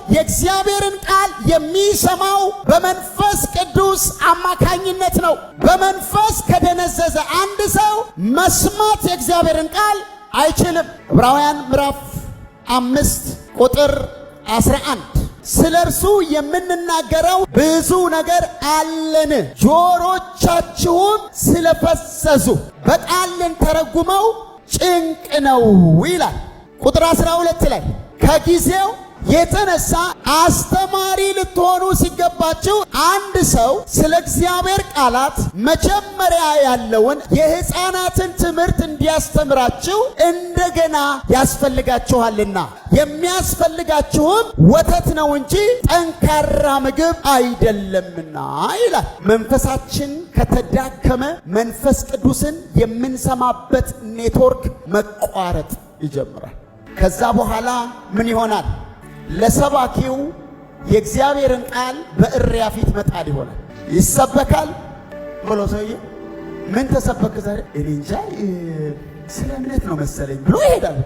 የእግዚአብሔርን ቃል የሚሰማው በመንፈስ ቅዱስ አማካኝነት ነው። በመንፈስ ከደነዘዘ አንድ ሰው መስማት የእግዚአብሔርን ቃል አይችልም። ዕብራውያን ምዕራፍ 5 ቁጥር 11 ስለ እርሱ የምንናገረው ብዙ ነገር አለን፣ ጆሮቻችሁም ስለፈሰሱ በቃል ልንተረጉመው ጭንቅ ነው ይላል። ቁጥር 12 ላይ ከጊዜው የተነሳ አስተማሪ ልትሆኑ ሲገባችሁ አንድ ሰው ስለ እግዚአብሔር ቃላት መጀመሪያ ያለውን የሕፃናትን ትምህርት እንዲያስተምራችሁ እንደገና ያስፈልጋችኋልና የሚያስፈልጋችሁም ወተት ነው እንጂ ጠንካራ ምግብ አይደለምና ይላል። መንፈሳችን ከተዳከመ መንፈስ ቅዱስን የምንሰማበት ኔትወርክ መቋረጥ ይጀምራል። ከዛ በኋላ ምን ይሆናል? ለሰባኪው የእግዚአብሔርን ቃል በእሪያ ፊት መጣል ይሆናል። ይሰበካል ብሎ ሰውዬ ምን ተሰበከ ዛሬ? እኔ እንጃ ስለ እምነት ነው መሰለኝ ብሎ ይሄዳል።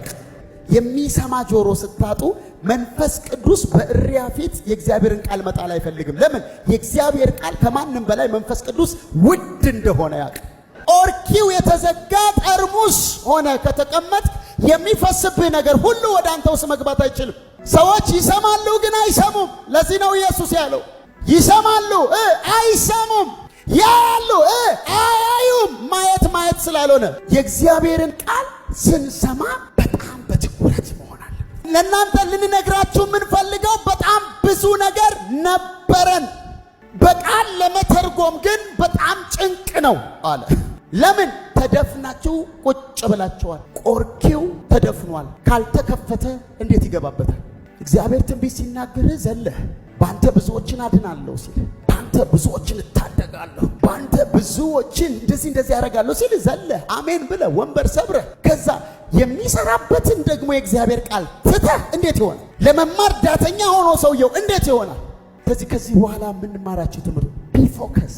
የሚሰማ ጆሮ ስታጡ መንፈስ ቅዱስ በእሪያ ፊት የእግዚአብሔርን ቃል መጣል አይፈልግም። ለምን? የእግዚአብሔር ቃል ከማንም በላይ መንፈስ ቅዱስ ውድ እንደሆነ ያውቅ። ኦርኪው የተዘጋ ጠርሙስ ሆነ ከተቀመጥ የሚፈስብህ ነገር ሁሉ ወደ አንተ ውስጥ መግባት አይችልም። ሰዎች ይሰማሉ ግን አይሰሙም። ለዚህ ነው ኢየሱስ ያለው ይሰማሉ አይሰሙም፣ ያያሉ አያዩም። ማየት ስላልሆነ የእግዚአብሔርን ቃል ስንሰማ በጣም በትኩረት መሆን አለ። ለእናንተ ልንነግራችሁ የምንፈልገው በጣም ብዙ ነገር ነበረን፣ በቃል ለመተርጎም ግን በጣም ጭንቅ ነው አለ። ለምን? ተደፍናችሁ ቁጭ ብላችኋል። ቆርኪው ተደፍኗል። ካልተከፈተ እንዴት ይገባበታል? እግዚአብሔር ትንቢት ሲናገር ዘለህ ባንተ ብዙዎችን አድናለሁ ሲል፣ ባንተ ብዙዎችን እታደጋለሁ፣ ባንተ ብዙዎችን እንደዚህ ያደርጋለሁ ሲል ዘለህ አሜን ብለህ ወንበር ሰብረህ ከዛ የሚሰራበትን ደግሞ የእግዚአብሔር ቃል ትተህ እንዴት ይሆናል? ለመማር ዳተኛ ሆኖ ሰውየው እንዴት ይሆናል? ከዚህ በኋላ የምንማራቸው ትምህርት ቢ ፎከስ